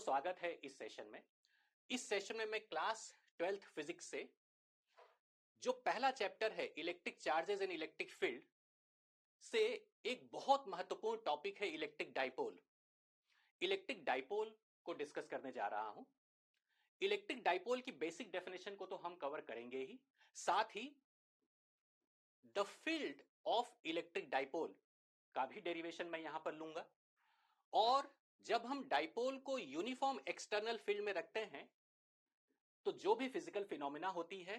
स्वागत है इस सेशन में। इस सेशन में मैं क्लास 12th फिजिक्स से जो पहला चैप्टर है electric charges and electric field से एक बहुत महत्वपूर्ण टॉपिक है इलेक्ट्रिक डाइपोल। इलेक्ट्रिक डाइपोल को डिस्कस करने जा रहा हूं। इलेक्ट्रिक डाइपोल की बेसिक डेफिनेशन को तो हम कवर करेंगे ही, साथ ही the field of electric dipole का भी डेरिवेशन मैं यहां पर लूंगा। और जब हम डाइपोल को यूनिफॉर्म एक्सटर्नल फील्ड में रखते हैं तो जो भी फिजिकल फिनोमिना होती है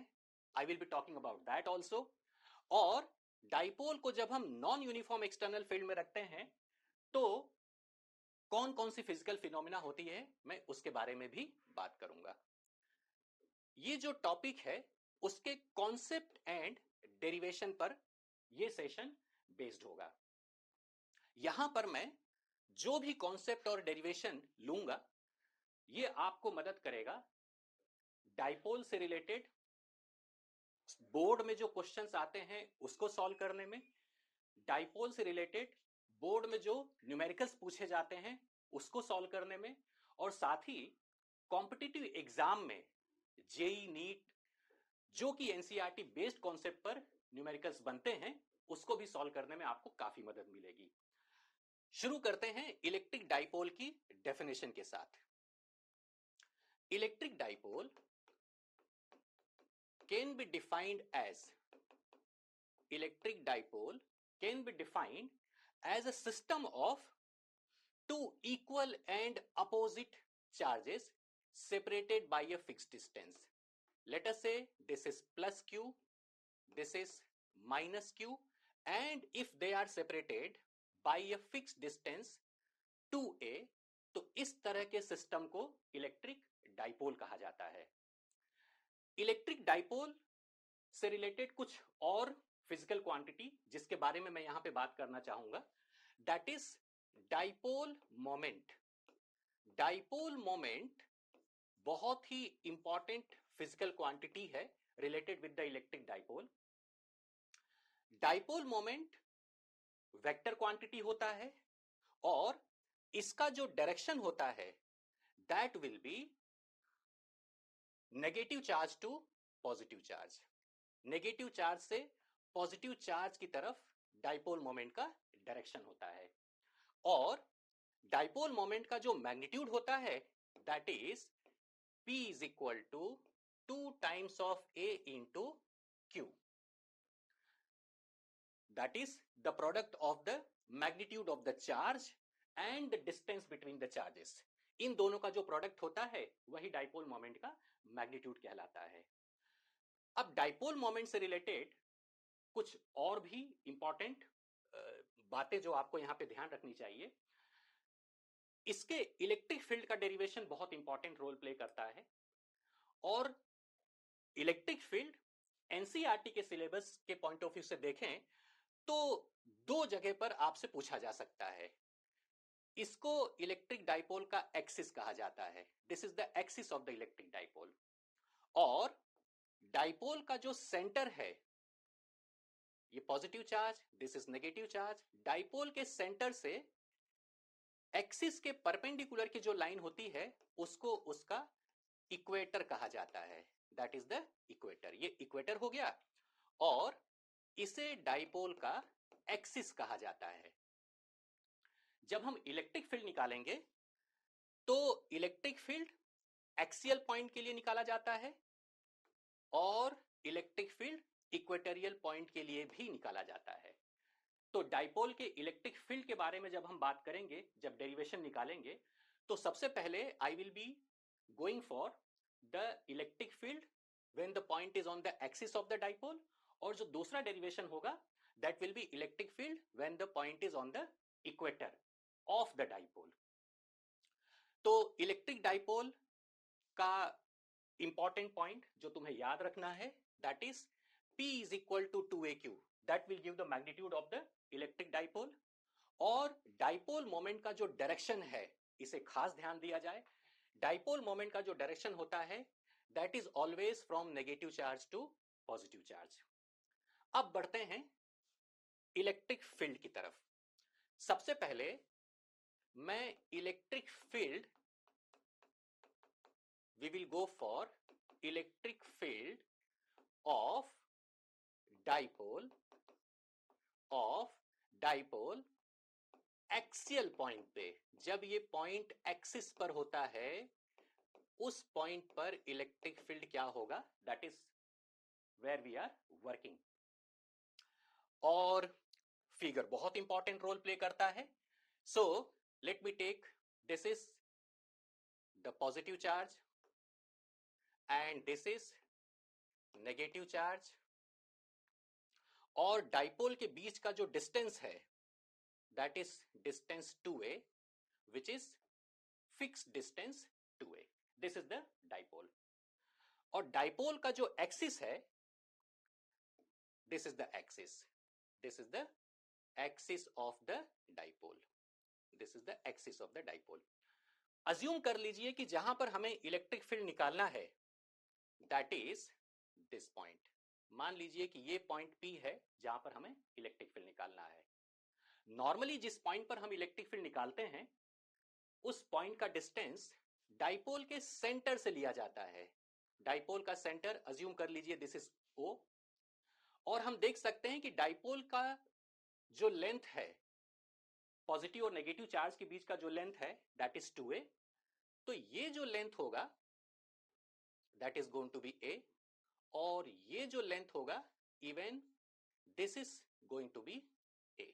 आई will be talking about that also. और डाइपोल को जब हम नॉन यूनिफॉर्म एक्सटर्नल फील्ड में रखते हैं तो कौन कौन सी फिजिकल फिनोमिना होती है मैं उसके बारे में भी बात करूंगा। ये जो टॉपिक है उसके कॉन्सेप्ट एंड डेरिवेशन पर यह सेशन बेस्ड होगा। यहां पर मैं जो भी कॉन्सेप्ट और डेरिवेशन लूंगा ये आपको मदद करेगा डाइपोल से रिलेटेड बोर्ड में जो क्वेश्चंस आते हैं उसको सॉल्व करने में, डाइपोल से रिलेटेड बोर्ड में जो न्यूमेरिकल्स पूछे जाते हैं उसको सॉल्व करने में, और साथ ही कॉम्पिटिटिव एग्जाम में जेई नीट जो कि एनसीईआरटी बेस्ड कॉन्सेप्ट पर न्यूमेरिकल्स बनते हैं उसको भी सॉल्व करने में आपको काफी मदद मिलेगी। शुरू करते हैं इलेक्ट्रिक डाइपोल की डेफिनेशन के साथ। Electric dipole can be defined as a system of two equal and opposite charges separated by a fixed distance. Let us say this is plus q, this is minus q, and if they are separated by a fixed distance 2a, तो इस तरह के system को electric dipole कहा जाता है। Electric dipole से related कुछ और फिजिकल क्वांटिटी जिसके बारे में मैं यहां पे बात करना चाहूंगा, that is dipole moment. Dipole moment बहुत ही इंपॉर्टेंट फिजिकल क्वांटिटी है related with the electric dipole. Dipole moment vector quantity होता है और इसका जो डायरेक्शन होता है that will be negative charge to positive charge. Negative charge से पॉजिटिव चार्ज की तरफ डाइपोल मोमेंट का डायरेक्शन होता है। और डाइपोल मोमेंट का जो मैग्नीट्यूड होता है that is P is equal to 2 times of A into Q। That is the product of the magnitude of the charge and the distance between the charges. इन दोनों का जो प्रोडक्ट होता है वही डाइपोल मोमेंट का मैग्नीट्यूड कहलाता है। अब डाइपोल मोमेंट से रिलेटेड कुछ और भी इंपॉर्टेंट बातें जो आपको यहां पे ध्यान रखनी चाहिए। इसके इलेक्ट्रिक फील्ड का डेरिवेशन बहुत इंपॉर्टेंट रोल प्ले करता है और इलेक्ट्रिक फील्ड एनसीईआरटी के सिलेबस के पॉइंट ऑफ व्यू से देखें तो दो जगह पर आपसे पूछा जा सकता है। इसको इलेक्ट्रिक डाइपोल का एक्सिस कहा जाता है। This is the axis of the electric dipole. और डाइपोल का जो सेंटर है ये positive charge, this is negative charge. Dipole के सेंटर से एक्सिस के परपेंडिकुलर की जो लाइन होती है उसको उसका इक्वेटर कहा जाता है। That is the equator. ये इक्वेटर हो गया और इसे डाइपोल का एक्सिस कहा जाता है। जब हम इलेक्ट्रिक फील्ड निकालेंगे तो इलेक्ट्रिक फील्ड एक्सियल पॉइंट के लिए निकाला जाता है और इलेक्ट्रिक फील्ड इक्वेटोरियल पॉइंट के लिए भी निकाला जाता है। तो डाइपोल के इलेक्ट्रिक फील्ड के बारे में जब हम बात करेंगे, जब डेरिवेशन निकालेंगे, तो सबसे पहले आई will be going for the electric field when the point is on the axis of the dipole, और जो दूसरा डेरिवेशन होगा that will B electric field when the point is on the equator of the dipole. तो electric dipole का important point जो तुम्हें याद रखना है that is P is equal to 2AQ, that will give the magnitude of the electric dipole। और dipole moment का जो डायरेक्शन है इसे खास ध्यान दिया जाए। डाइपोल मोमेंट का जो डायरेक्शन होता है that is always from negative charge to positive charge. अब बढ़ते हैं इलेक्ट्रिक फील्ड की तरफ। सबसे पहले मैं electric field we will go for electric field of dipole axial point पे। जब ये पॉइंट एक्सिस पर होता है उस पॉइंट पर इलेक्ट्रिक फील्ड क्या होगा, that is where we are working. और फिगर बहुत इंपॉर्टेंट रोल प्ले करता है। So let me take, this is the positive charge and this is negative charge, और डाइपोल के बीच का जो डिस्टेंस है that is distance 2a which is fixed distance 2a. This is the dipole. और dipole का जो एक्सिस है, this is the axis. This is the axis of the dipole. This is the axis of the dipole. Assume कर लीजिए कि जहां पर हमें इलेक्ट्रिक फील्ड निकालना है दैट इज दिस पॉइंट। मान लीजिए कि ये पॉइंट P है जहां पर हमें इलेक्ट्रिक फील्ड निकालना है। नॉर्मली जिस पॉइंट पर हम इलेक्ट्रिक फील्ड निकालते हैं उस पॉइंट का डिस्टेंस डाइपोल के सेंटर से लिया जाता है। डाइपोल का सेंटर अज्यूम कर लीजिए दिस इज O, और हम देख सकते हैं कि डाइपोल का जो लेंथ है, पॉजिटिव और नेगेटिव चार्ज के बीच का जो लेंथ है दैट इज 2a। तो ये जो लेंथ होगा that is going to be a, और ये जो लेंथ होगा even this is going to be a।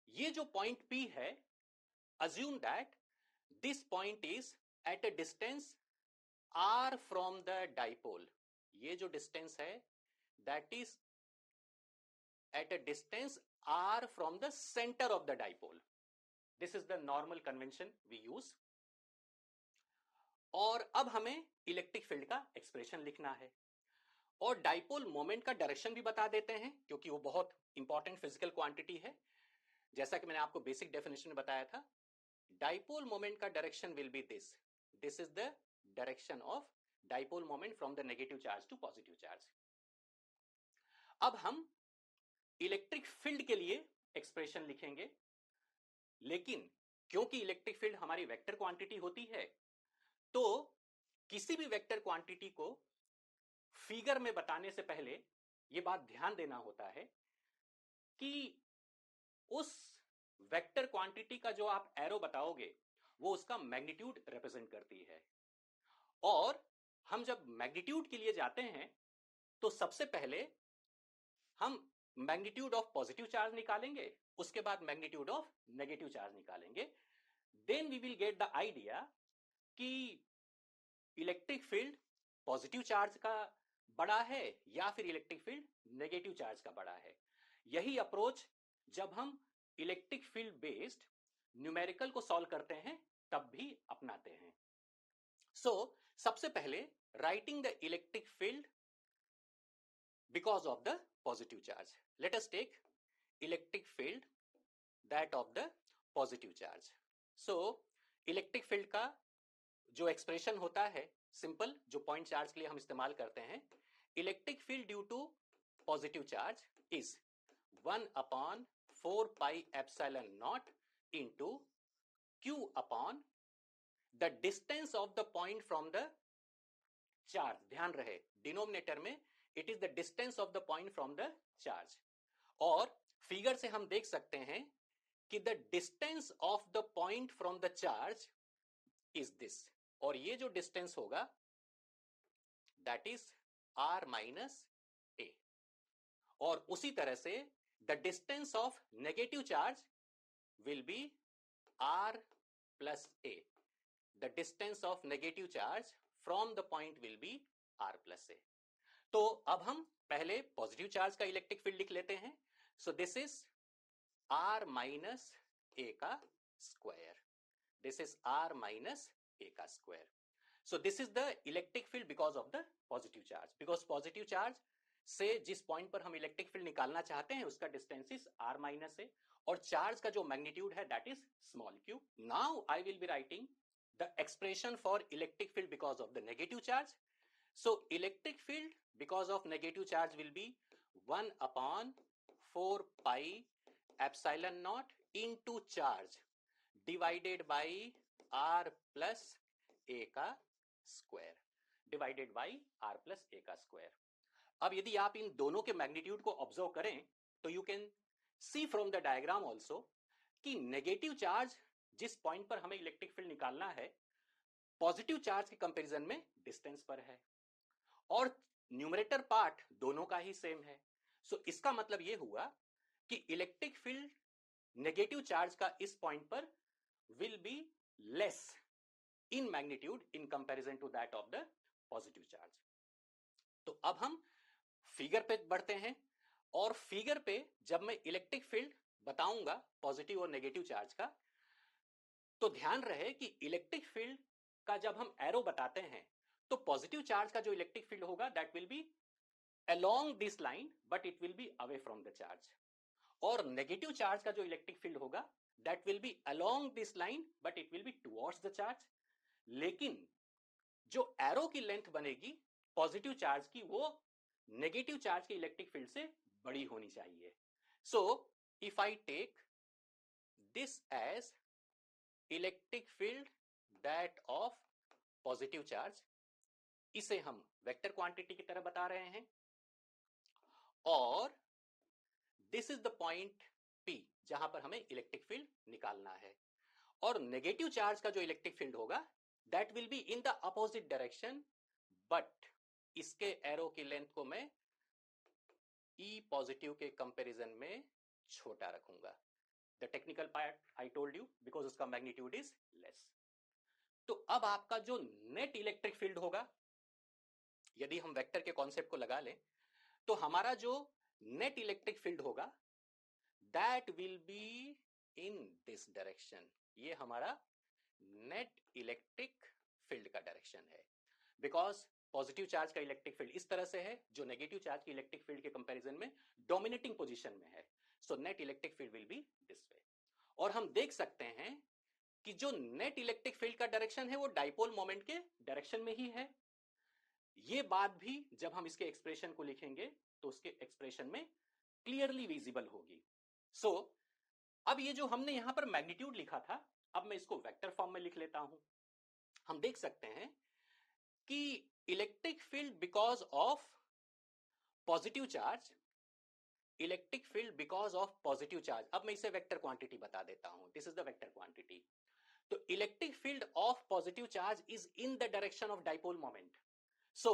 ये जो पॉइंट P है, assume that this point is at a distance r from the dipole. ये जो distance है that is at a distance r from the center of the dipole. This is the normal convention we use. और अब हमें electric field का expression लिखना है, और डाइपोल मोमेंट का डायरेक्शन भी बता देते हैं क्योंकि वो बहुत इंपॉर्टेंट फिजिकल क्वांटिटी है। जैसा कि मैंने आपको बेसिक डेफिनेशन में बताया था, डाइपोल मोमेंट का direction will be this. This is the direction of dipole moment from the negative charge to positive charge. अब हम इलेक्ट्रिक फील्ड के लिए एक्सप्रेशन लिखेंगे, लेकिन क्योंकि इलेक्ट्रिक फील्ड हमारी वेक्टर क्वांटिटी होती है तो किसी भी वेक्टर क्वांटिटी को फिगर में बताने से पहले यह बात ध्यान देना होता है कि उस वेक्टर क्वांटिटी का जो आप एरो बताओगे वो उसका मैग्नीट्यूड रिप्रेजेंट करती है। और हम जब मैग्नीट्यूड के लिए जाते हैं तो सबसे पहले हम मैग्नीट्यूड ऑफ पॉजिटिव चार्ज निकालेंगे, उसके बाद मैग्नीट्यूड ऑफ नेगेटिव चार्ज निकालेंगे। Then we will get the idea कि इलेक्ट्रिक फील्ड पॉजिटिव चार्ज का बड़ा है या फिर इलेक्ट्रिक फील्ड नेगेटिव चार्ज का बड़ा है। यही अप्रोच जब हम इलेक्ट्रिक फील्ड बेस्ड न्यूमेरिकल को सॉल्व करते हैं तब भी अपनाते हैं। सो सबसे पहले writing the electric field because of the positive charge, let us take electric field that of the positive charge. So electric field का जो एक्सप्रेशन होता है सिंपल, जो पॉइंट चार्ज के लिए हम इस्तेमाल करते हैं, electric field due to positive charge is 1/4 pi epsilon naught into q upon the distance of the point from the charge. ध्यान रहे डिनोमिनेटर में it is the distance of the point from the charge, और figure से हम देख सकते हैं कि the distance of the point from the charge is this, और ये जो डिस्टेंस होगा that is r minus a। और उसी तरह से the distance of negative charge will B r plus a। The distance of negative charge from the point will be r plus a। तो अब हम पहले पॉजिटिव चार्ज का इलेक्ट्रिक फील्ड लिख लेते हैं। So this is r minus a का square, this is r minus a का square. So this is the electric field because of the positive charge, because positive charge से जिस point पर हम इलेक्ट्रिक फील्ड निकालना चाहते हैं उसका distance is r minus a, और चार्ज का जो मैग्नीट्यूड है that is small q। Now I will be writing the expression for electric field because of the negative charge. So electric field because of negative charge will be 1/4 pi epsilon naught into charge divided by r plus a का square divided by R plus A का square. अब यदि आप इन दोनों के magnitude को observe करें तो you can see from the diagram also कि नेगेटिव चार्ज जिस पॉइंट पर हमें इलेक्ट्रिक फील्ड निकालना है पॉजिटिव चार्ज के कंपैरिजन में डिस्टेंस पर है, और न्यूमरेटर पार्ट दोनों का ही सेम है। सो इसका मतलब यह हुआ कि इलेक्ट्रिक फील्ड नेगेटिव चार्ज का इस पॉइंट पर will be less in magnitude in comparison to that of the positive charge. तो अब हम फिगर पे बढ़ते हैं, और फिगर पे जब मैं इलेक्ट्रिक फील्ड बताऊंगा पॉजिटिव और नेगेटिव चार्ज का, तो ध्यान रहे कि इलेक्ट्रिक फील्ड का जब हम एरो बताते हैं तो पॉजिटिव चार्ज का जो इलेक्ट्रिक फील्ड होगा that will B along this line but it will be away from the charge, और नेगेटिव चार्ज का जो इलेक्ट्रिक फील्ड होगा that will B along this line but it will be towards the charge. लेकिन जो arrow की length बनेगी positive charge की वो नेगेटिव चार्ज के इलेक्ट्रिक फील्ड से बड़ी होनी चाहिए। So if I take this as electric field that of positive charge, इसे हम वेक्टर क्वांटिटी की तरह बता रहे हैं, और this is the point P जहां पर हमें इलेक्ट्रिक फील्ड निकालना है, और नेगेटिव चार्ज का जो इलेक्ट्रिक फील्ड होगा that will be in the opposite direction, but इसके एरो की लेंथ को मैं E पॉजिटिव के कंपैरिजन में छोटा रखूंगा। The technical part I told you because उसका मैग्नीट्यूड इज लेस। तो अब आपका जो नेट इलेक्ट्रिक फील्ड होगा, यदि हम वेक्टर के कॉन्सेप्ट को लगा लें, तो हमारा जो नेट इलेक्ट्रिक फील्ड होगा that will be in this direction. ये हमारा नेट इलेक्ट्रिक फील्ड का डायरेक्शन है, बिकॉज पॉजिटिव चार्ज का इलेक्ट्रिक फील्ड इस तरह से है जो नेगेटिव चार्ज के इलेक्ट्रिक फील्ड के कंपैरिजन में डोमिनेटिंग पोजीशन में है। So net electric field will be this वे। और हम देख सकते हैं कि जो नेट इलेक्ट्रिक फील्ड का डायरेक्शन है वो डाइपोल मोमेंट के डायरेक्शन में ही है। ये बात भी जब हम इसके एक्सप्रेशन को लिखेंगे तो उसके एक्सप्रेशन में क्लियरली विजिबल होगी। सो अब ये जो हमने यहां पर मैग्नीट्यूड लिखा था, अब मैं इसको वेक्टर फॉर्म में लिख लेता हूं। हम देख सकते हैं कि electric field because of positive charge, electric field because of positive charge, अब मैं इसे वेक्टर क्वांटिटी बता देता हूं, this is the vector quantity. तो electric field of positive charge is in the direction of dipole moment. So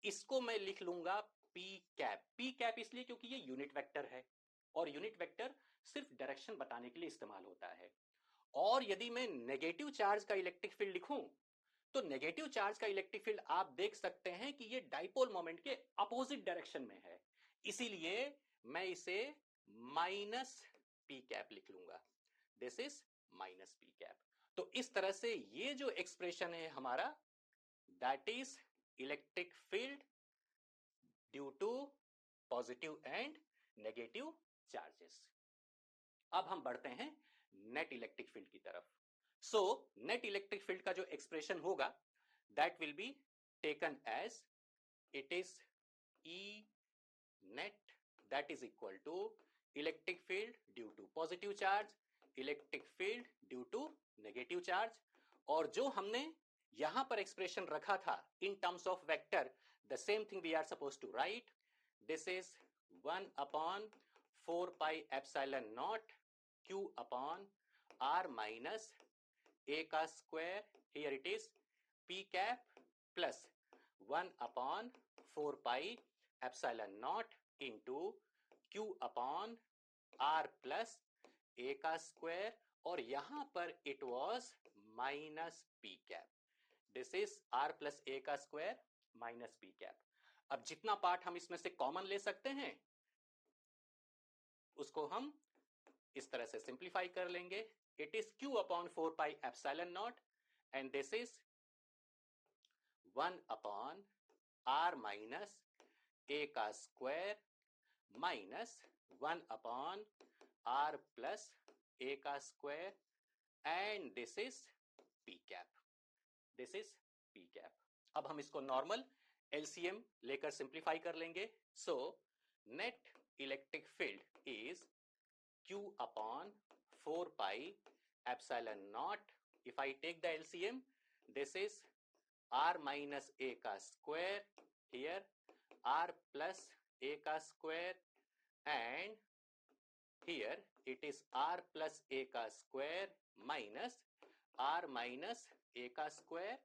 इसको मैं लिख लूंगा P कैप। P कैप इसलिए क्योंकि ये यूनिट वेक्टर है, और यूनिट वेक्टर सिर्फ डायरेक्शन बताने के लिए इस्तेमाल होता है। और यदि मैं नेगेटिव चार्ज का इलेक्ट्रिक फील्ड लिखूं तो नेगेटिव चार्ज का इलेक्ट्रिक फील्ड आप देख सकते हैं कि ये डाइपोल मोमेंट के अपोजिट डायरेक्शन में है, इसीलिए मैं इसे माइनस P कैप लिख लूंगा। This is minus P cap. तो इस तरह से ये जो एक्सप्रेशन है हमारा that is electric field due to positive and negative charges. अब हम बढ़ते हैं नेट इलेक्ट्रिक फील्ड की तरफ। सो नेट इलेक्ट्रिक फील्ड का जो एक्सप्रेशन होगा that will be taken as it is E net that is equal to electric field due to positive charge, electric field due to negative charge, और जो हमने यहां पर एक्सप्रेशन रखा था in terms of vector, the same thing we are supposed to write. This is 1 upon 4 pi epsilon naught q upon r minus a का square, here it is p cap plus 1 upon 4 pi epsilon naught into q upon r plus a का square, और यहां पर it was minus p cap. This is r plus a का square minus p cap. अब जितना part हम इसमें से कॉमन ले सकते हैं उसको हम इस तरह से सिंप्लीफाई कर लेंगे। It is q upon 4 pi epsilon naught and this is 1 upon r minus a का square minus 1 upon r plus a का square, and this is p cap, this is p cap. अब हम इसको normal LCM लेकर simplify कर लेंगे। So net electric field is q upon 4 pi epsilon naught, if I take the LCM this is r minus a का square, here r plus a का square, and here it is r plus a का square minus r minus a का square,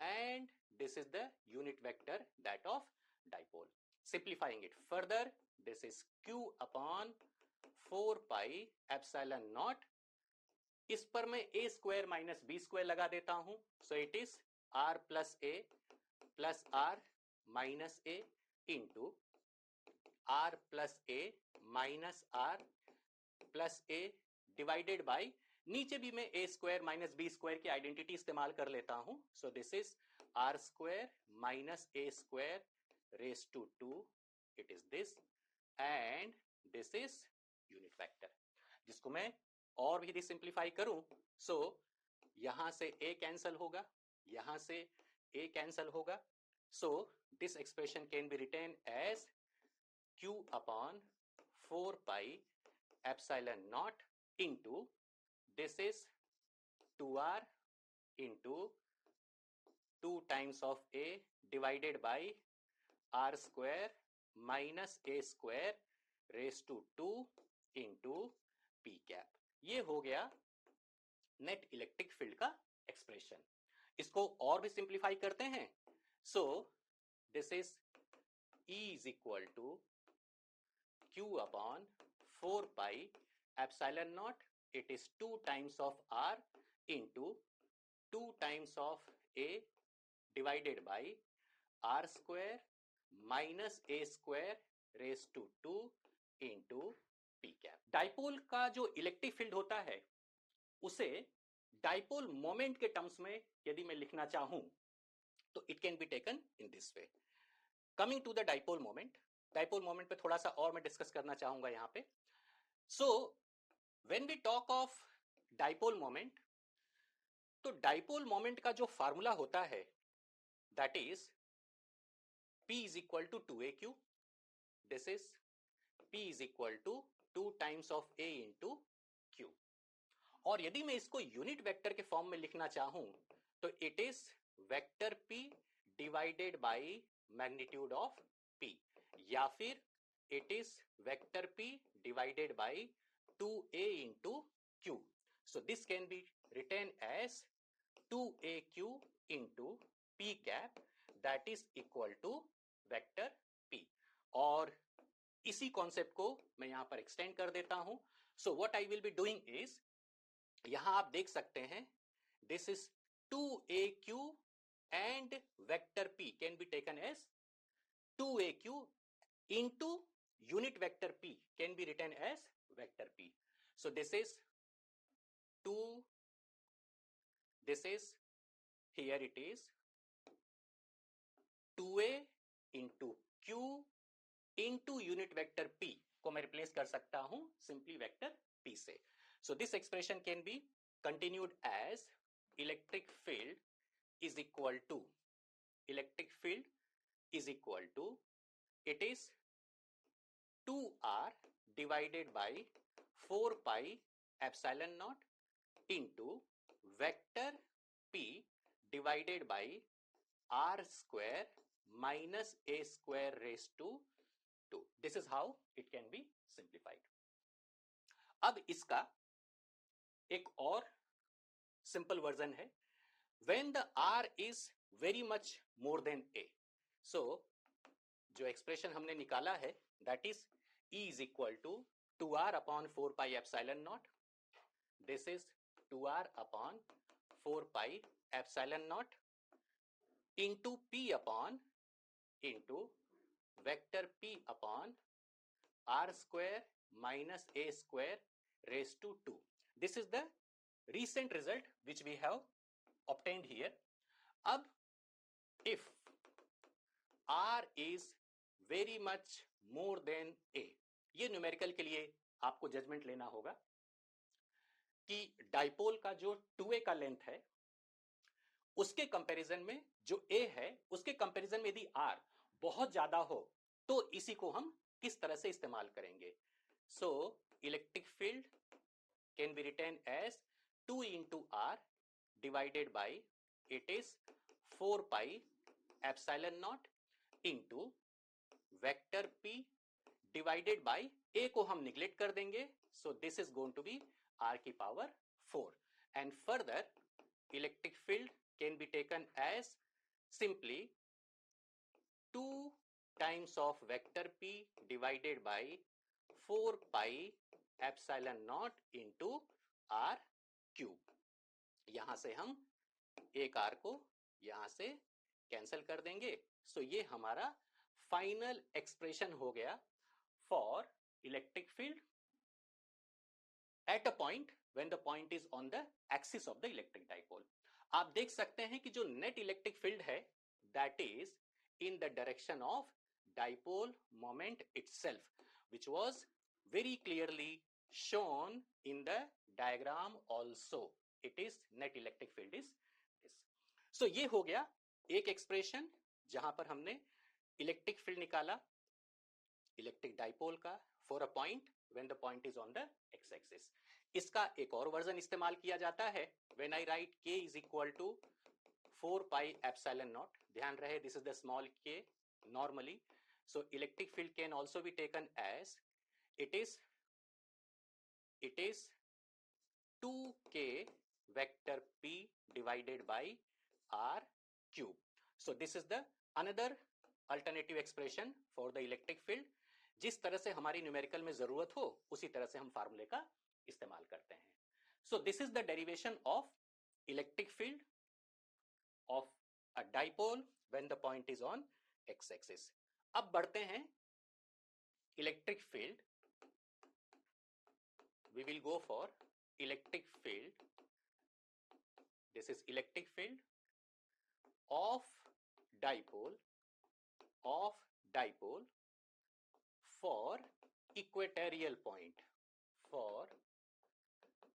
and this is the unit vector that of dipole. Simplifying it further, this is q upon 4 pi epsilon naught. इस पर मैं a square minus b square लगा देता हूं, so it is r plus a plus r minus a into r plus a minus r plus a divided by, नीचे भी मैं a square minus b square की आइडेंटिटी इस्तेमाल कर लेता हूं, so this is r square minus a square raised to 2, it is this, and this is unit vector, जिसको मैं और भी सिंप्लीफाई करूं, so यहां से a कैंसल होगा, यहां से a कैंसल होगा, so this expression can be written as q upon 4 pi epsilon naught into, this is 2r into 2 times of a divided by r square minus a square raised to 2 into p cap. ये हो गया net electric field का expression. इसको और भी simplify करते हैं, so this is E is equal to q upon 4 pi epsilon naught, it is 2 times of r into 2 times of a divided by r square minus a square raised to 2 into p cap. Dipole का जो electric field होता है उसे dipole moment के terms में यदि मैं लिखना चाहूं तो it can be taken in this way. Coming to the dipole moment पे थोड़ा सा और मैं डिस्कस करना चाहूंगा यहां पे. So when we talk of dipole moment, तो डाइपोल मोमेंट का जो फार्मूला होता है that is P is equal to 2aq. This is P is equal to 2 times of a into q. और यदि मैं इसको यूनिट वेक्टर के फॉर्म में लिखना चाहूं तो it is vector P divided by magnitude of P, या फिर it is vector P divided by 2a into q. So this can be written as 2aq into P cap, that is equal to vector P. और इसी concept को मैं यहां पर extend कर देता हूं. So what I will be doing is, यहां आप देख सकते हैं this is 2aq and vector P can be taken as 2aq into unit vector P can be written as vector P. So this is 2, this is, here it is 2a into q into unit vector P को मैं replace कर सकता हूं simply vector P से. So this expression can be continued as electric field is equal to, it is 2r divided by 4 pi epsilon naught into vector P divided by r square minus a square raised to 2. This is how it can be simplified. अब इसका एक और simple version है. When the r is very much more than a, so जो expression हमने निकाला है that is E is equal to 2r upon 4 pi epsilon naught. This is 2r upon 4 pi epsilon naught into P upon into vector P upon r square minus a square raised to 2. This is the recent result which we have obtained here. अब if r is very much more than a, ये numerical के लिए आपको judgement लेना होगा कि dipole का जो 2a का लेंथ है उसके कंपैरिजन में जो a है उसके कंपैरिजन में यदि r बहुत ज्यादा हो तो इसी को हम किस तरह से इस्तेमाल करेंगे. So electric field can be written as 2 into r divided by, it is 4 pi epsilon naught into vector p divided by a को हम निगलेक्ट कर देंगे, so this is going to be r की power 4 and further electric field can be taken as simply 2 times of vector p divided by 4 pi epsilon naught into r cube. यहां से हम एक r को यहां से कैंसिल कर देंगे, so ये हमारा फाइनल एक्सप्रेशन हो गया for electric field at a point when the point is on the axis of the electric dipole. आप देख सकते हैं कि जो net electric field है that is in the direction of dipole moment itself, which was very clearly shown in the diagram also. It is net electric field is this. So ये हो गया एक एक्सप्रेशन जहां पर हमने इलेक्ट्रिक फील्ड निकाला electric dipole का for a point when the point is on the x axis. इसका एक और वर्जन इस्तेमाल किया जाता है when I write k is equal to 4 pi epsilon naught. ध्यान रहे this is the small k normally. So electric field can also be taken as it is 2k vector p divided by r cube. So this is the another alternative expression for the electric field. जिस तरह से हमारी numerical में जरूरत हो उसी तरह से हम फार्मूले का इस्तेमाल करते हैं. So this is the derivation of electric field of a dipole when the point is on x axis. अब बढ़ते हैं electric field. We will go for electric field. This is electric field of dipole for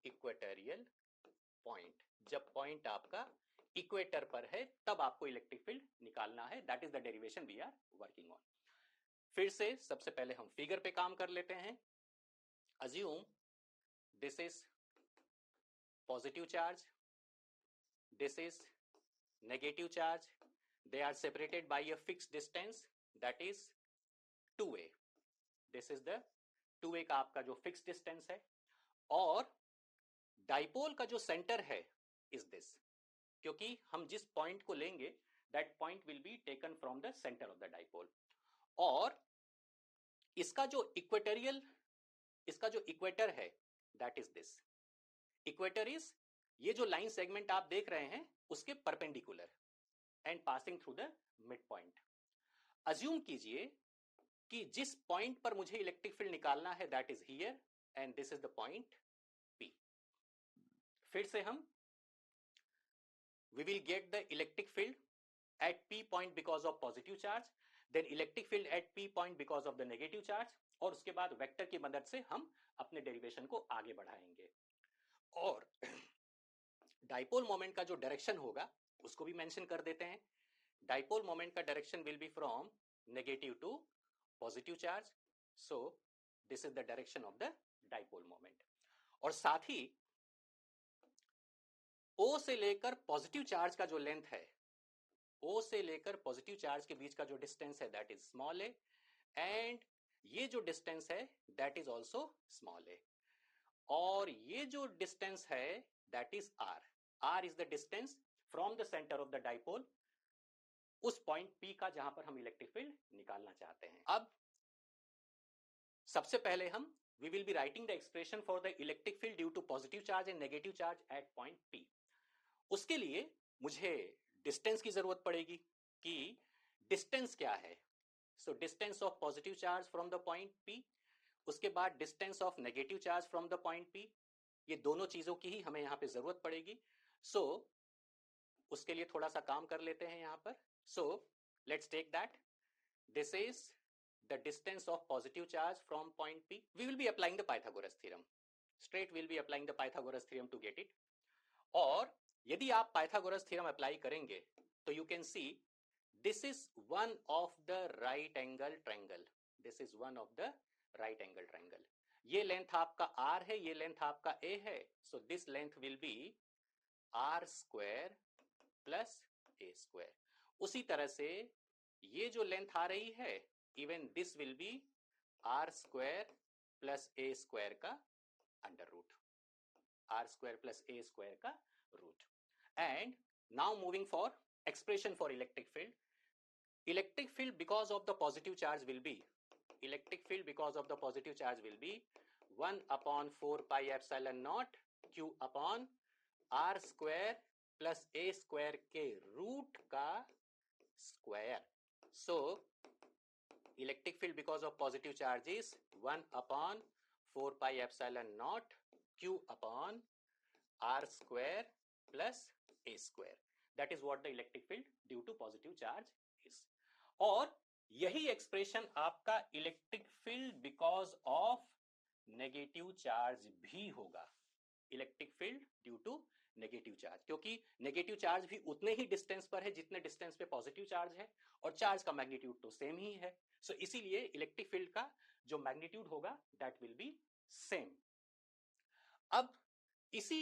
equatorial point. जब point आपका equator पर है तब आपको electric field निकालना है. That is the derivation we are working on. फिर से सबसे पहले हम फिगर पे काम कर लेते हैं. Assume this is positive charge, this is negative charge. They are separated by a fixed distance that is 2a. This is the 2a का आपका जो फिक्स डिस्टेंस है. और डाइपोल का जो सेंटर है इज दिस, क्योंकि हम जिस पॉइंट को लेंगे that point will be taken from the centre of the dipole. और इसका जो इक्वेटर है that is this. Equator is ये जो लाइन सेगमेंट आप देख रहे हैं उसके perpendicular and passing through the mid point. Assume कीजिए कि जिस पॉइंट पर मुझे इलेक्ट्रिक फील्ड निकालना है that is here and this is the point P. फिर से हम we will get the electric field at P point because of positive charge, then electric field at P point because of the negative charge, और उसके बाद vector की मदद से हम अपने डेरिवेशन को आगे बढ़ाएंगे. और डाइपोल मोमेंट का जो डायरेक्शन होगा उसको भी मेंशन कर देते हैं. डाइपोल मोमेंट का direction will be from negative to positive charge. So this is the direction of the dipole moment. और साथ ही O से लेकर पॉजिटिव चार्ज का जो लेंथ है, O से लेकर पॉजिटिव चार्ज के बीच का जो डिस्टेंस है that is small a, and ये जो डिस्टेंस है that is also small a. और ये जो डिस्टेंस है that is r. r is the distance from the centre of the dipole उस पॉइंट P का जहां पर हम इलेक्ट्रिक फील्ड निकालना चाहते हैं. अब सबसे पहले हम we will be writing the expression for the electric field due to positive charge and negative charge at point P. उसके लिए मुझे डिस्टेंस की जरूरत पड़ेगी कि डिस्टेंस क्या है. So distance of positive charge from the point P, उसके बाद distance of negative charge from the point P. ये दोनों चीजों की ही हमें यहां पे जरूरत पड़ेगी. सो उसके लिए थोड़ा सा काम कर लेते हैं यहां पर. So let's take that this is the distance of positive charge from point P. We will be applying the Pythagoras theorem. Straight we'll be applying the Pythagoras theorem to get it. और यदि आप Pythagoras theorem apply करेंगे तो you can see this is one of the right angle triangle. This is one of the right angle triangle. ये length आपका R है, ये length आपका A है. So this length will be R square plus A square. उसी तरह से ये जो लेंथ आ रही है, even this will be R square plus A square का under root, R square plus A square का root. And now moving for expression for electric field. Electric field because of the positive charge will be, electric field because of the positive charge will be 1 upon 4 pi epsilon naught q upon r square plus a square के root का square. So electric field because of positive charge is 1 upon 4 pi epsilon naught q upon r square plus a square. That is what the electric field due to positive charge is. और यही expression आपका electric field because of negative charge भी होगा। Electric field due to negative charge, क्योंकि negative charge भी उतने ही distance पर है जितने डिस्टेंस पे पॉजिटिव चार्ज है, और चार्ज का मैग्नीट्यूड तो सेम ही है। सो इसीलिए इलेक्ट्रिक फील्ड का जो मैग्नीट्यूड होगा दैट विल बी सेम। अब इसी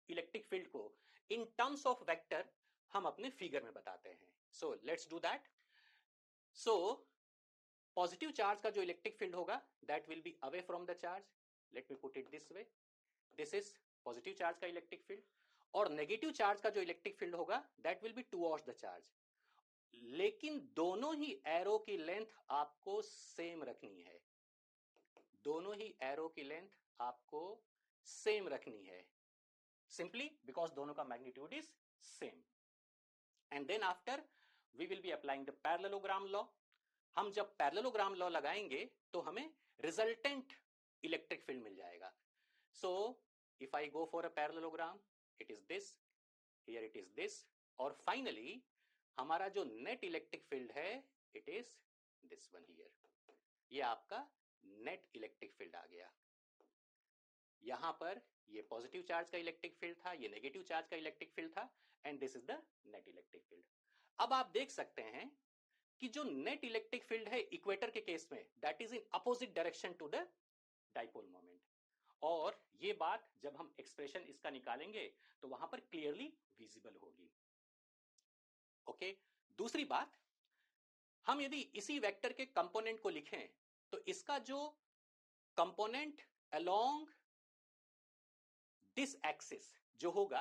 इलेक्ट्रिक फील्ड को इन टर्म्स ऑफ वेक्टर हम अपने फिगर में बताते हैं। So let's do that. So positive charge का जो इलेक्ट्रिक फील्ड होगा that will be away from the charge. Let me put it this way, this is positive charge का electric field, और नेगेटिव चार्ज का जो इलेक्ट्रिक फील्ड होगा that will be towards the charge. लेकिन दोनों ही arrow की लेंथ आपको सेम रखनी है, दोनों ही एरो की लेंथ आपको सेम रखनी है, simply because दोनों का magnitude is same. And then after we will be applying the parallelogram law. हम जब parallelogram law लगाएंगे तो हमें resultant electric field मिल जाएगा। So if I go for a parallelogram, it is this, here it is this, और finally हमारा जो net electric field है it is this one here. ये आपका net electric field आ गया। यहां पर ये पॉजिटिव चार्ज का इलेक्ट्रिक फील्ड था, ये नेगेटिव चार्ज का इलेक्ट्रिक फील्ड था, and this is the net electric field. अब आप देख सकते हैं कि जो नेट इलेक्ट्रिक फील्ड है इक्वेटर के केस में that is in opposite direction to the dipole moment, और ये बात जब हम एक्सप्रेशन इसका निकालेंगे तो वहां पर क्लियरली विजिबल होगी। ओके, दूसरी बात, हम यदि इसी वेक्टर के कंपोनेंट को लिखें तो इसका जो कंपोनेंट अलोंग दिस एक्सिस जो होगा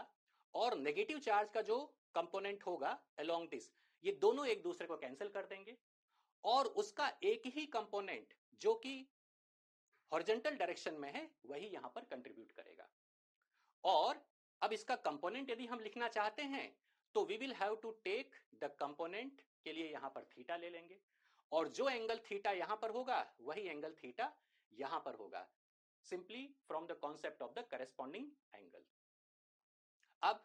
और नेगेटिव चार्ज का जो कंपोनेंट होगा अलोंग दिस, ये दोनों एक दूसरे को कैंसिल कर देंगे, और उसका एक ही कंपोनेंट जो कि हॉरिजॉन्टल डायरेक्शन में है वही यहां पर कंट्रीब्यूट करेगा। और अब इसका कंपोनेंट यदि हम लिखना चाहते हैं तो we will have to take the component के लिए यहां पर थीटा ले लेंगे, और जो एंगल थीटा यहां पर होगा वही एंगल थीटा यहां पर होगा, simply from the concept of the corresponding angle. अब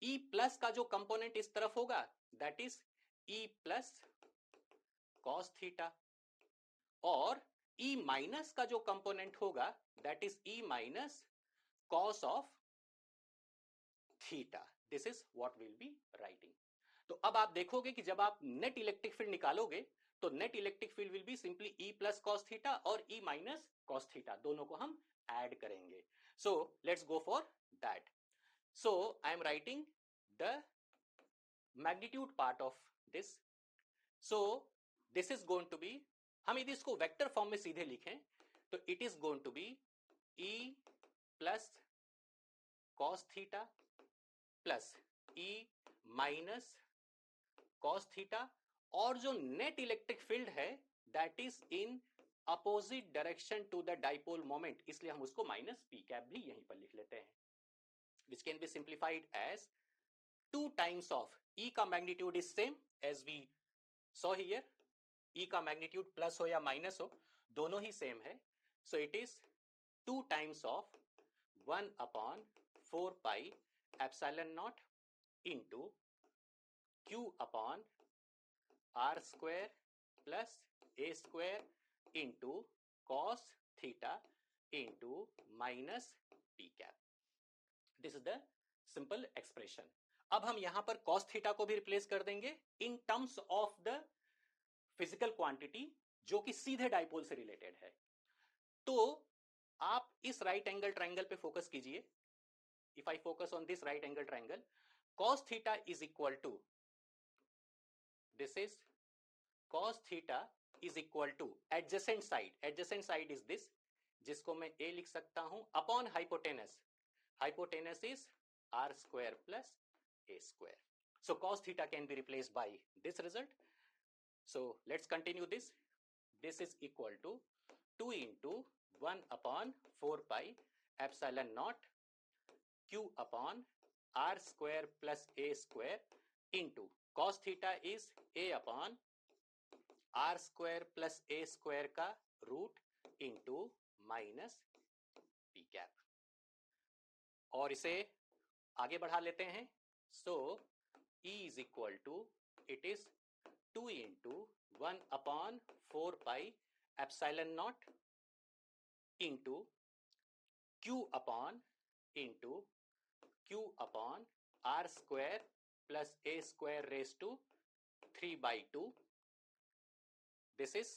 E प्लस का जो कंपोनेंट इस तरफ होगा that is E plus cos theta, और E माइनस का जो कंपोनेंट होगा that is E minus cos of theta. This is what we'll be writing. तो अब आप देखोगे कि जब आप नेट इलेक्ट्रिक फील्ड निकालोगे तो net electric field will be simply E plus cos theta और E माइनस कॉस थीटा, दोनों को हम ऐड करेंगे। So let's go for that. So I am writing the magnitude part of this. So this is going to be, हम यदि इसको vector form में सीधे लिखें तो it is going to be E plus cos theta plus E minus cos theta, और जो net electric field है that is in opposite direction to the dipole moment, इसलिए हम उसको माइनस पी कैप भी यहीं पर लिख लेते हैं, which can be simplified as 2 times of E का magnitude is same as we saw here, E का मैग्नीट्यूड प्लस हो या माइनस हो दोनों ही सेम है, so it is 2 times of 1 upon 4 pi epsilon naught into Q upon R square plus A square into cos theta into minus P cap. This is the simple expression. अब हम यहां पर cos theta को भी replace कर देंगे in terms of the physical quantity जो कि सीधे डाइपोल से रिलेटेड है। तो आप इस राइट एंगल ट्राइंगल पे फोकस कीजिए। If I focus on this right angle triangle, cos theta is equal to this is cos theta is equal to adjacent side is this, जिसको मैं a लिख सकता हूं upon hypotenuse. Hypotenuse is r square plus a square. So cos theta can be replaced by this result. So let's continue this. This is equal to 2 into 1 upon 4 pi epsilon naught q upon r square plus a square into cos theta is a upon r square plus a square का root into minus p cap, और इसे आगे बढ़ा लेते हैं. So E is equal to, it is 2 into 1 upon 4 pi epsilon naught into q upon r square plus a square raised to 3 by 2. This is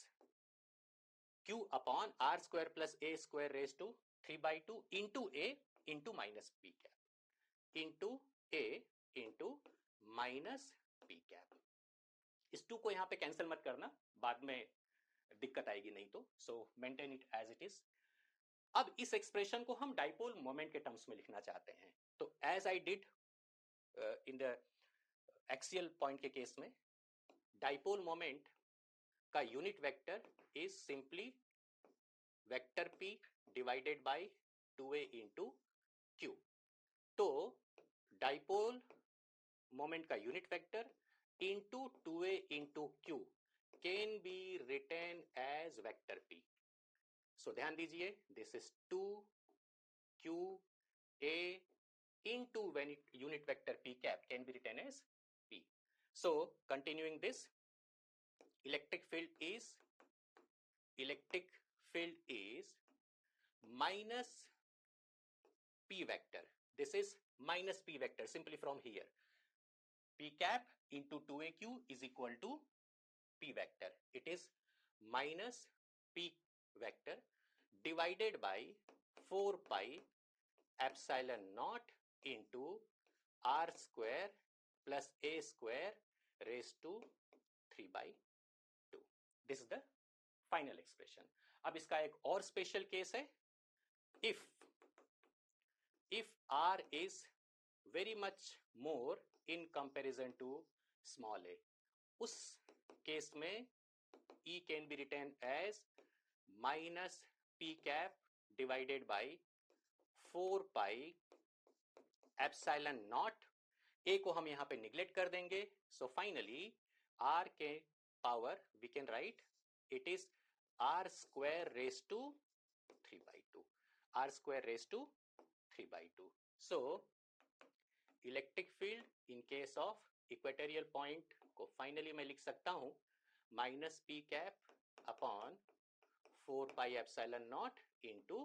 q upon r square plus a square raised to 3 by 2 into a into minus p cap into a into minus p cap. इस 2 को यहां पे cancel मत करना, बाद में दिक्कत आएगी नहीं तो. So maintain it as it is. अब इस एक्सप्रेशन को हम डाइपोल मोमेंट के टर्म्स में लिखना चाहते हैं. तो as I did in the axial point के केस में, डाइपोल मोमेंट का unit vector is simply vector p divided by 2a into q. तो डाइपोल मोमेंट का unit vector into 2a into q can be written as vector p. So ध्यान दीजिए, this is 2q a into unit vector p cap can be written as p. So continuing this, electric field is minus p vector. This is minus p vector simply from here. P cap into 2aq is equal to p vector. It is minus p vector divided by 4 pi epsilon naught into r square plus a square raised to 3 by 2. This is the final expression. अब इसका एक और special case है. if r is very much more in comparison to small a, उस case में E can be written as minus p cap divided by 4 pi epsilon naught. A को हम यहां पे निगलेक्ट कर देंगे. So finally r के power we can write it is r square raised to 3 by 2. r square raised to 3 by 2. So electric field in case of equatorial point को finally मैं लिख सकता हूं minus P cap upon 4 pi epsilon naught into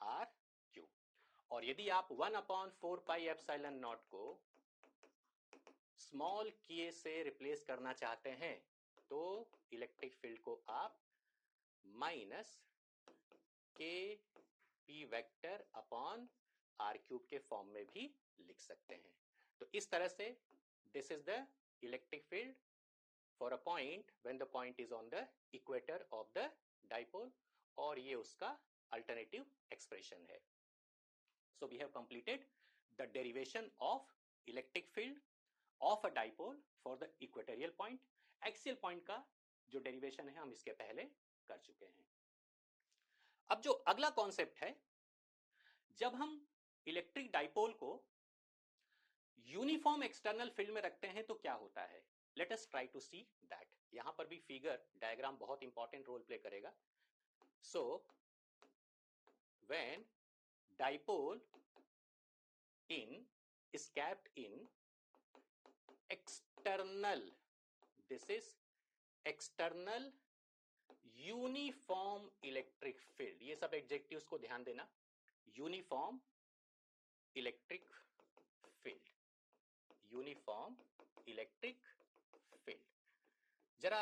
R Q. और यदि आप 1 upon 4 pi epsilon naught को small K से रिप्लेस करना चाहते हैं तो इलेक्ट्रिक फील्ड को आप minus K P vector upon R cube के फॉर्म में भी लिख सकते हैं. तो इस तरह से this is the electric field for a point when the point is on the equator of the dipole, और ये उसका अल्टरनेटिव एक्सप्रेशन है. So we have completed the derivation of electric field of a dipole for the equatorial point. Axial point का जो derivation है हम इसके पहले कर चुके हैं. अब जो अगला कॉन्सेप्ट है, जब हम इलेक्ट्रिक डाइपोल को यूनिफॉर्म एक्सटर्नल फील्ड में रखते हैं तो क्या होता है. Let us try to see that. यहां पर भी फिगर डायग्राम बहुत इंपॉर्टेंट रोल प्ले करेगा. So when dipole in is kept in external, this is external uniform electric field. ये सब एडजेक्टिव्स को ध्यान देना. Uniform electric field, uniform electric field. जरा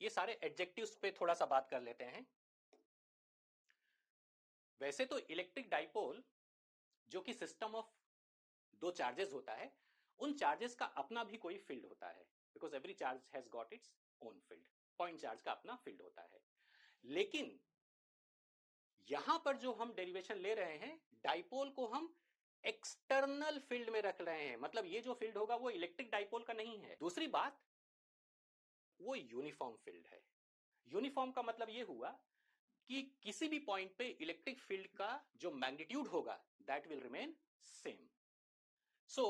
ये सारे एडजेक्टिव्स पे थोड़ा सा बात कर लेते हैं. वैसे तो इलेक्ट्रिक डाइपोल जो कि सिस्टम ऑफ दो चार्जेस होता है, उन चार्जेस का अपना भी कोई फील्ड होता है, because every charge has got its own field. Point charge का अपना फील्ड होता है। लेकिन यहां पर जो हम डेरिवेशन ले रहे हैं, डाइपोल को हम एक्सटर्नल फील्ड में रख रहे हैं, मतलब ये जो फील्ड होगा वो इलेक्ट्रिक डाइपोल का नहीं है। दूसरी बात, वो यूनिफॉर्म फील्ड है। यूनिफॉर्म का मतलब ये हुआ कि किसी भी पॉइंट पे इलेक्ट्रिक फील्ड का जो मैग्नीट्यूड होगा दैट विल रिमेन सेम। सो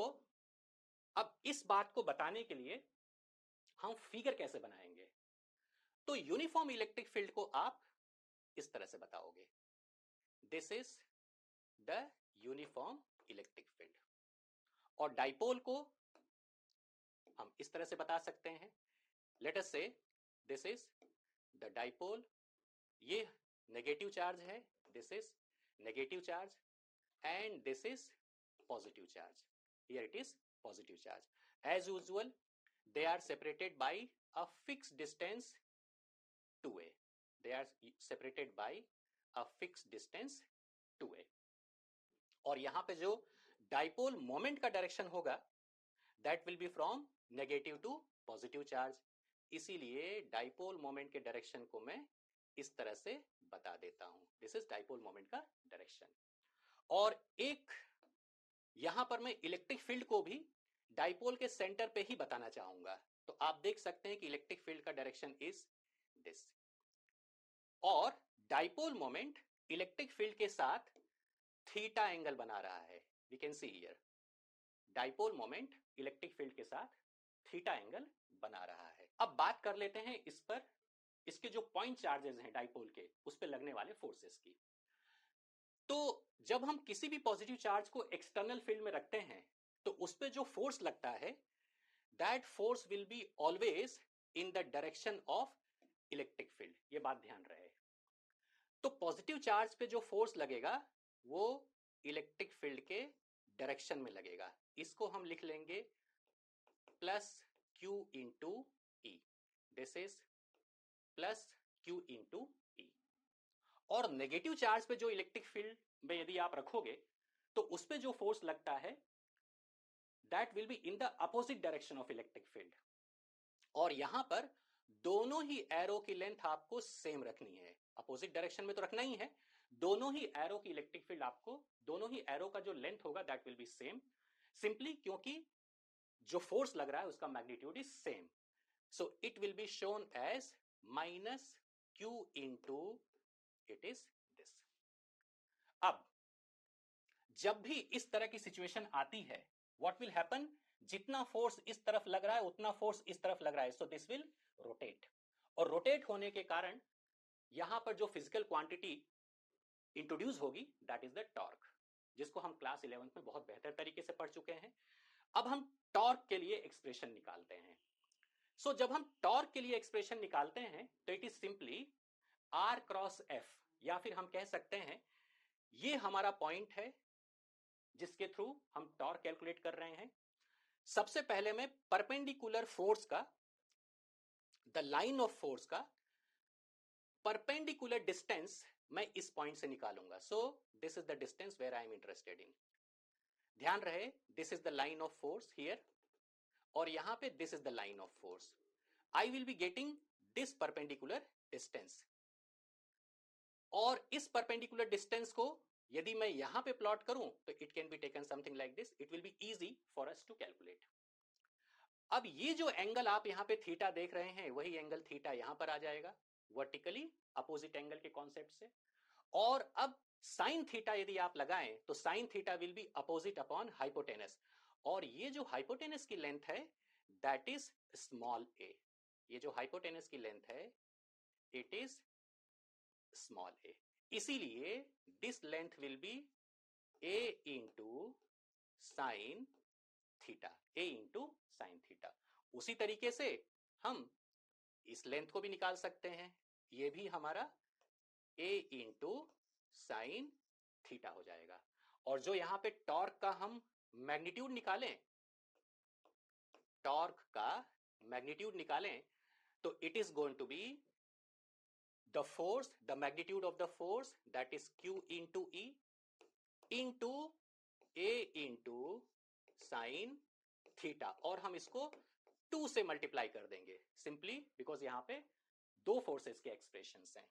अब इस बात को बताने के लिए हम फिगर कैसे बनाएंगे? तो यूनिफॉर्म इलेक्ट्रिक फील्ड को आप इस तरह से बताओगे, this is the uniform electric field. और डाइपोल को हम इस तरह से बता सकते हैं, let us see this is the dipole, ये नेगेटिव चार्ज है, this is negative charge, and this is positive charge, here it is positive charge. As usual they are separated by a fixed distance 2a, they are separated by a fixed distance 2a। और यहां पे जो dipole moment का direction होगा that will be from negative to positive charge, इसीलिए dipole moment के direction को मैं इस तरह से बता देता हूं, दिस इज डाइपोल मोमेंट का डायरेक्शन। और एक यहां पर मैं इलेक्ट्रिक फील्ड को भी डाइपोल के सेंटर पे ही बताना चाहूंगा। तो आप देख सकते हैं कि इलेक्ट्रिक फील्ड का डायरेक्शन इज दिस, और डाइपोल मोमेंट इलेक्ट्रिक फील्ड के साथ थीटा एंगल बना रहा है। We can see here, dipole moment electric field के साथ थीटा एंगल बना रहा है। अब बात कर लेते हैं इस पर, इसके जो पॉइंट चार्जेस हैं डाइपोल के, उस पर लगने वाले फोर्सेस की। तो जब हम किसी भी पॉजिटिव चार्ज को एक्सटर्नल फील्ड में रखते हैं तो उस पर जो फोर्स लगता है that force will be always in the direction of electric field, ये बात ध्यान रहे। तो पॉजिटिव चार्ज पे जो फोर्स लगेगा वो इलेक्ट्रिक फील्ड के डायरेक्शन में लगेगा, इसको हम लिख लेंगे plus Q into E, this is plus Q into E। और नेगेटिव चार्ज पे जो इलेक्ट्रिक फील्ड में यदि आप रखोगे तो उस पे जो फोर्स लगता है that will be in the opposite direction of electric field। और यहां पर दोनों ही एरो की लेंथ आपको सेम रखनी है, अपोजिट डायरेक्शन में तो रखना ही है, दोनों ही एरो की इलेक्ट्रिक फील्ड आपको, दोनों ही एरो का जो लेंथ होगा that will be same, simply क्योंकि जो फोर्स लग रहा है उसका magnitude is same. So it will be shown as minus Q into it is this. अब जब भी इस तरह की सिचुएशन आती है, what will happen, जितना फोर्स इस तरफ लग रहा है उतना फोर्स इस तरफ लग रहा है, सो दिस विल रोटेट। और रोटेट होने के कारण यहां पर जो फिजिकल क्वांटिटी इंट्रोड्यूस होगी दैट इज द टॉर्क, जिसको हम क्लास 11th में बहुत बेहतर तरीके से पढ़ चुके हैं। अब हम टॉर्क के लिए एक्सप्रेशन निकालते हैं। सो जब हम टॉर्क के लिए एक्सप्रेशन निकालते हैं तो it is simply R cross F, या फिर हम कह सकते हैं ये हमारा पॉइंट है जिसके थ्रू हम टॉर्क कैलकुलेट कर रहे हैं। सबसे पहले मैं परपेंडिकुलर फोर्स का, द लाइन ऑफ फोर्स का परपेंडिकुलर डिस्टेंस मैं इस पॉइंट से निकालूंगा। So this is the distance where I am interested in. ध्यान रहे, this is the line of force here, और यहां पे this is the line of force. I will be getting this perpendicular distance, और इस perpendicular distance को यदि मैं यहां पे प्लॉट करूं तो it can be taken something like this, it will be easy for us to calculate. अब ये जो एंगल आप यहां पे थीटा देख रहे हैं वही एंगल थीटा यहां पर आ जाएगा, वर्टिकली अपोजिट एंगल के कॉन्सेप्ट से। और अब साइन थीटा यदि आप लगाएं तो sine theta will be opposite upon hypotenuse, और ये जो हाइपोटेनस की लेंथ है दैट इज स्मॉल a, ये जो हाइपोटेनस की लेंथ है इट इज स्मॉल a, इसीलिए this length will be a into sine theta, a into sine theta. उसी तरीके से हम इस लेंथ को भी निकाल सकते हैं, ये भी हमारा a इंटू साइन थीटा हो जाएगा। और जो यहां पे टॉर्क का हम मैग्नीट्यूड निकालें, टॉर्क का मैग्नीट्यूड निकालें तो it is going to be the force, the magnitude of the force that is Q into E into A into sine theta, और हम इसको 2 से मल्टीप्लाई कर देंगे सिंपली बिकॉज यहां पे दो फोर्सेस के एक्सप्रेशंस हैं.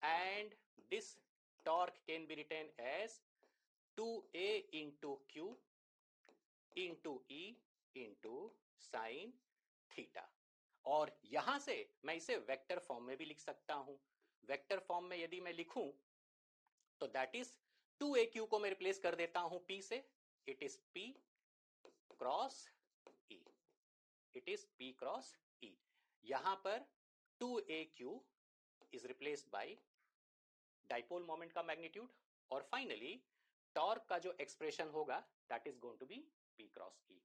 And this torque can be written as 2a into q into e into sin theta. और यहां से मैं इसे वेक्टर फॉर्म में भी लिख सकता हूं. वेक्टर फॉर्म में यदि मैं लिखूं तो दैट इज 2aq को मैं रिप्लेस कर देता हूं p से. It is p cross e. It is p cross e. यहां पर 2aq is replaced by dipole moment का मैग्नीट्यूड, और फाइनली टॉर्क का जो एक्सप्रेशन होगा that is going to be p cross e.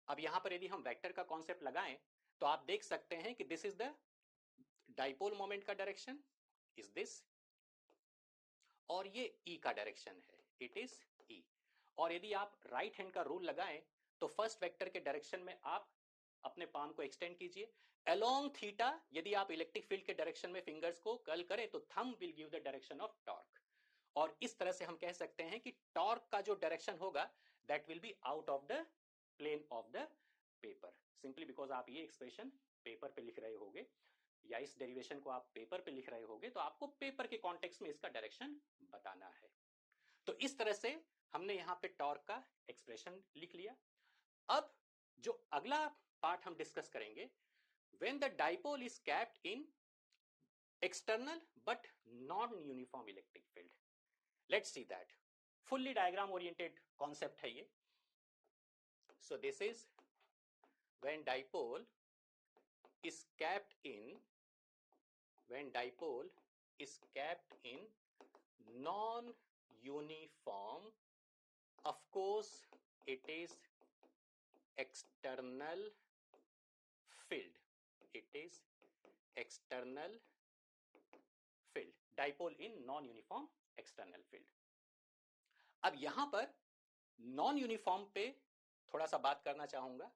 अब यहां पर यदि हम वेक्टर का कॉन्सेप्ट लगाएं तो आप देख सकते हैं कि this is the dipole moment का डायरेक्शन इज दिस, और ये E का डायरेक्शन है, इट इज E. और यदि आप राइट हैंड का रूल लगाएं तो फर्स्ट वेक्टर के डायरेक्शन में आप अपने पाम को एक्सटेंड कीजिए अलोंग थीटा. यदि आप इलेक्ट्रिक फील्ड के डायरेक्शन में फिंगर्स को कर्ल करें तो thumb will give the direction of torque. और इस तरह से हम कह सकते हैं कि टॉर्क का जो डायरेक्शन होगा that will be out of the plane of the paper, simply because आप ये एक्सप्रेशन पेपर पे लिख रहे होगे या इस डेरिवेशन को आप पेपर पे लिख रहे होगे तो आपको पेपर के कॉन्टेक्स्ट में इसका डायरेक्शन बताना है. तो इस तरह से हमने यहां पे टॉर्क का एक्सप्रेशन लिख लिया. अब जो अगला पार्ट हम डिस्कस करेंगे, when the dipole is capped in external but non uniform electric field. Let's see that. Fully diagram oriented concept है ये. सो this is when dipole is capped in non-uniform, of course it is external field. It is external field. Dipole in non-uniform external field. अब यहां पर non uniform पे थोड़ा सा बात करना चाहूंगा.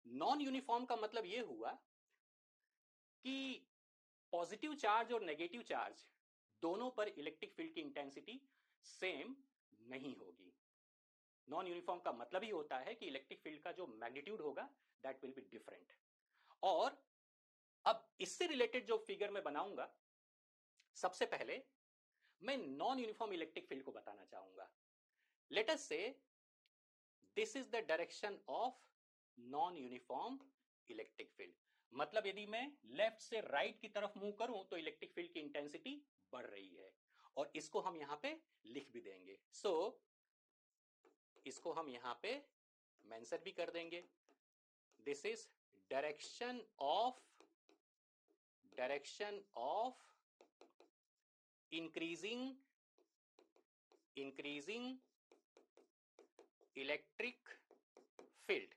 नॉन यूनिफॉर्म का मतलब यह हुआ कि पॉजिटिव चार्ज और नेगेटिव चार्ज दोनों पर इलेक्ट्रिक फील्ड की इंटेंसिटी सेम नहीं होगी. नॉन यूनिफॉर्म का मतलब ही होता है कि इलेक्ट्रिक फील्ड का जो मैग्नीट्यूड होगा दैट विल बी डिफरेंट. और अब इससे रिलेटेड जो फिगर मैं बनाऊंगा, सबसे पहले मैं नॉन यूनिफॉर्म इलेक्ट्रिक फील्ड को बताना चाहूंगा. Late us see this is the direction of non uniform electric field. मतलब यदि मैं लेफ्ट से राइट की तरफ मूव करूं तो इलेक्ट्रिक फील्ड की इंटेंसिटी बढ़ रही है, और इसको हम यहां पे लिख भी देंगे. सो इसको हम यहां पे मेंशन भी कर देंगे. This is direction of increasing electric field.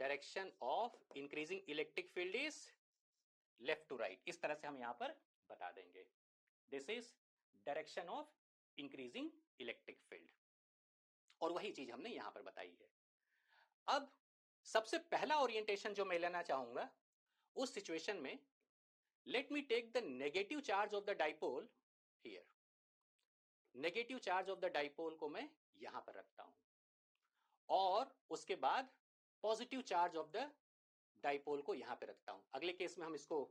Direction of increasing electric field is left to right. इस तरह से हम यहां पर बता देंगे. This is direction of increasing electric field, और वही चीज हमने यहां पर बताई है. अब सबसे पहला ओरिएंटेशन जो मैं लेना चाहूंगा उस सिचुएशन में, let me take the negative charge of the dipole here. Negative charge of the dipole को मैं यहां पर रखता हूं, और उसके बाद positive charge of the dipole को यहां पे रखता हूं. अगले केस में हम इसको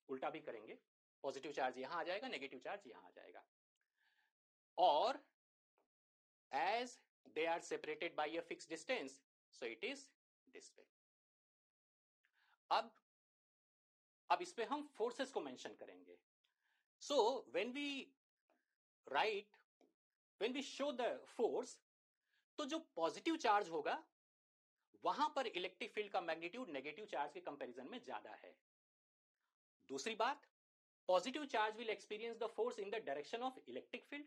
उल्टा भी करेंगे. पॉजिटिव चार्ज यहां आ जाएगा, नेगेटिव चार्ज यहां आ जाएगा, और as they are separated by a fixed distance so it is this way. अब इस पे हम फोर्सेस को मेंशन करेंगे. So when we show the force, तो जो पॉजिटिव चार्ज होगा वहां पर इलेक्ट्रिक फील्ड का मैग्नीट्यूड नेगेटिव चार्ज के कंपैरिजन में ज्यादा है. दूसरी बात, positive charge will experience the force in the direction of electric field.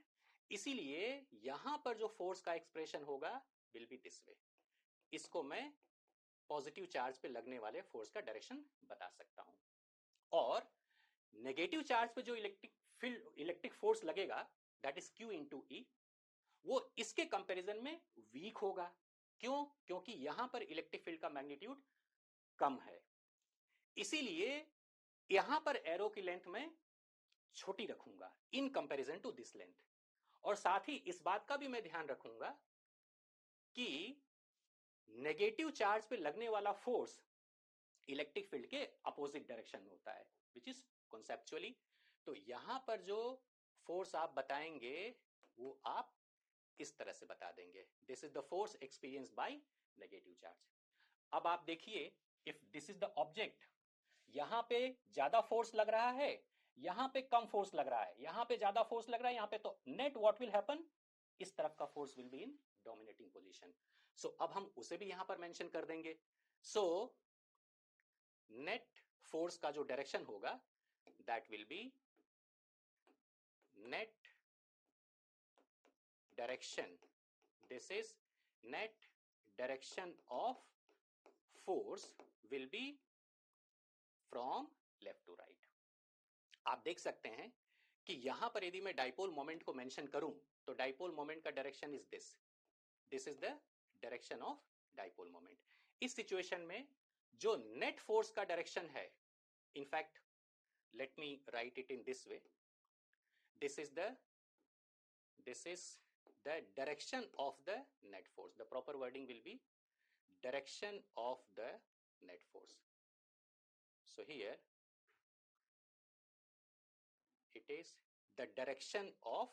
इसीलिए यहां पर जो फोर्स का एक्सप्रेशन होगा विल बी दिस वे. इसको मैं पॉजिटिव चार्ज पे लगने वाले फोर्स का डायरेक्शन बता सकता हूं. और नेगेटिव चार्ज पे जो इलेक्ट्रिक फोर्स लगेगा that is Q into E, वो इसके कंपैरिजन में वीक होगा. क्यों? क्योंकि यहां पर इलेक्ट्रिक फील्ड का मैग्नीट्यूड कम है. इसीलिए यहां पर एरो की लेंथ में छोटी रखूंगा in comparison to this length. और साथ ही इस बात का भी मैं ध्यान रखूंगा कि नेगेटिव चार्ज पे लगने वाला फोर्स इलेक्ट्रिक फील्ड के अपोजिट डायरेक्शन में होता है, विच इज कॉन्सेप्चुअली। तो यहां पर जो फोर्स आप बताएंगे वो आप इस तरह से बता देंगे, this is the force experienced by negative charge. अब आप देखिए, if this is the object, यहां पे ज्यादा फोर्स लग रहा है, यहां पे कम फोर्स लग रहा है, यहां पे ज्यादा फोर्स लग रहा है, यहां पे, तो नेट व्हाट विल हैपन, इस तरफ का force will be in dominating position. So अब हम उसे भी यहां पर मेंशन कर देंगे। सो नेट फोर्स का जो डायरेक्शन होगा that will be net direction, this is net direction of force will be from left to right. आप देख सकते हैं कि यहां पर यदि मैं डाइपोल मोमेंट को मेंशन करूं तो डाइपोल मोमेंट का direction is this is the direction of dipole moment. इस सिचुएशन में जो नेट फोर्स का डायरेक्शन है, in fact let me write it in this way, this is the direction of the net force, the proper wording will be direction of the net force. So here it is the direction of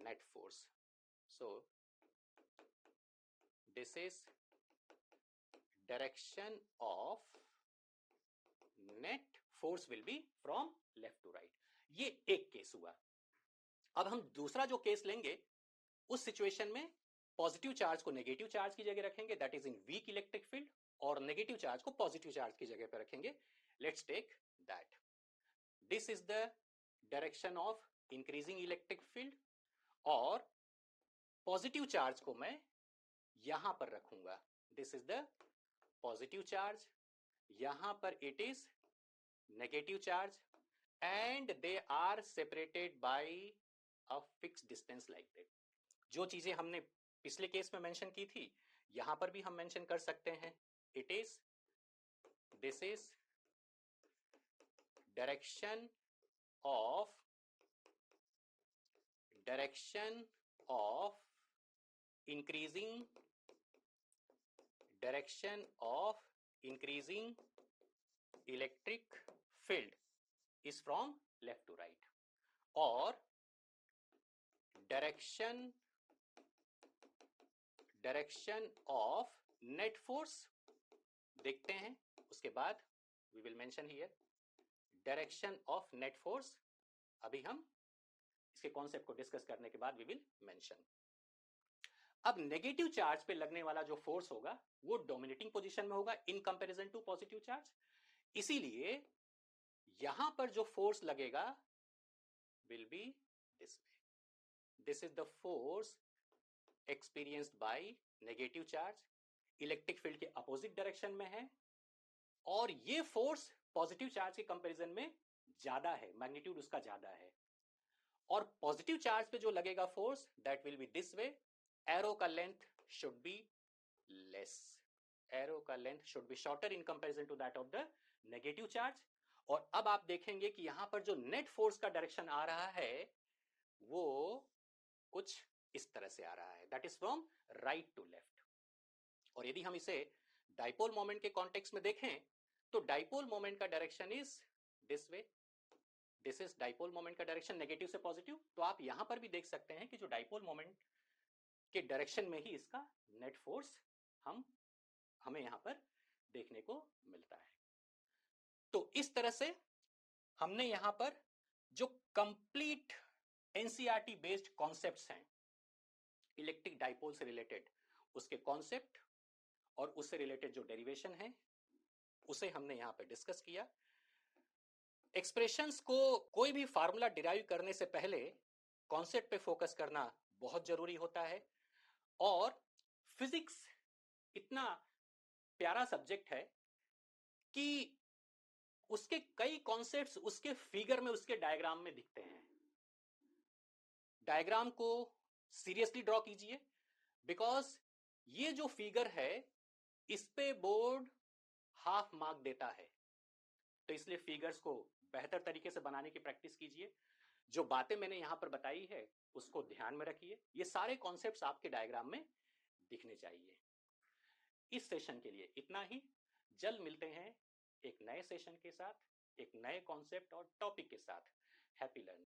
net force, so this is direction of net force will be from left to right। ये एक case हुआ। अब हम दूसरा जो case लेंगे, उस situation में पॉजिटिव चार्ज को नेगेटिव चार्ज की जगह रखेंगे, that is in weak electric field, और नेगेटिव चार्ज को पॉजिटिव चार्ज की जगह पर रखेंगे। Let's take that this is the direction of increasing electric field, और पॉजिटिव चार्ज को मैं यहां पर रखूंगा, this is the positive charge, यहां पर it is negative charge, and they are separated by a fix distance like that. जो चीजें हमने पिछले केस में मेंशन की थी, यहां पर भी हम मेंशन कर सकते हैं। It is this is direction of increasing electric field is from left to right, और डायरेक्शन ऑफ नेट फोर्स देखते हैं, उसके बाद we will mention here direction of net force. अभी हम इसके कॉन्सेप्ट को डिस्कस करने के बाद we will mention। अब नेगेटिव चार्ज पे लगने वाला जो फोर्स होगा वो डोमिनेटिंग पोजीशन में होगा in comparison to positive charge, इसीलिए यहां पर जो फोर्स लगेगा will be this way, this is the force experienced by negative charge, electric field के अपोजिट डायरेक्शन में है, और ये फोर्स पॉजिटिव चार्ज के कंपैरिजन में ज्यादा है, मैग्नीट्यूड उसका ज्यादा है। और पॉजिटिव चार्ज पे जो लगेगा force that will be this way, arrow का length should be less, arrow का length should be shorter in comparison to that of the negative charge. और अब आप देखेंगे कि यहां पर जो नेट फोर्स का डायरेक्शन आ रहा है वो कुछ इस तरह से आ रहा है, that is from right to left. और यदि हम इसे डाइपोल मोमेंट के कॉन्टेक्स्ट में देखें तो डाइपोल मोमेंट का direction is this way, this is dipole moment का डायरेक्शन नेगेटिव से पॉजिटिव। तो आप यहां पर भी देख सकते हैं कि जो डाइपोल मोमेंट के डायरेक्शन में ही इसका नेट फोर्स हमें यहां पर देखने को मिलता है। तो इस तरह से हमने यहां पर जो कंप्लीट एनसीईआरटी बेस्ड कॉन्सेप्ट्स हैं इलेक्ट्रिक डाइपोल से रिलेटेड, उसके कॉन्सेप्ट और उससे रिलेटेड जो डेरिवेशन है उसे हमने यहां पर डिस्कस किया। एक्सप्रेशंस को कोई भी फार्मूला डिराइव करने से पहले कॉन्सेप्ट पे फोकस करना बहुत जरूरी होता है, और फिजिक्स इतना प्यारा सब्जेक्ट है कि उसके कई कॉन्सेप्ट्स उसके फिगर में, उसके डायग्राम में दिखते हैं। डायग्राम को सीरियसली ड्रॉ कीजिए, बिकॉज ये जो फिगर है इस पे बोर्ड हाफ मार्क देता है, तो इसलिए फिगर्स को बेहतर तरीके से बनाने की प्रैक्टिस कीजिए। जो बातें मैंने यहां पर बताई है उसको ध्यान में रखिए, ये सारे कॉन्सेप्ट्स आपके डायग्राम में दिखने चाहिए। इस सेशन के लिए इतना ही। जल्द मिलते हैं एक नए सेशन के साथ, एक नए कॉन्सेप्ट और टॉपिक के साथ। Happy learning.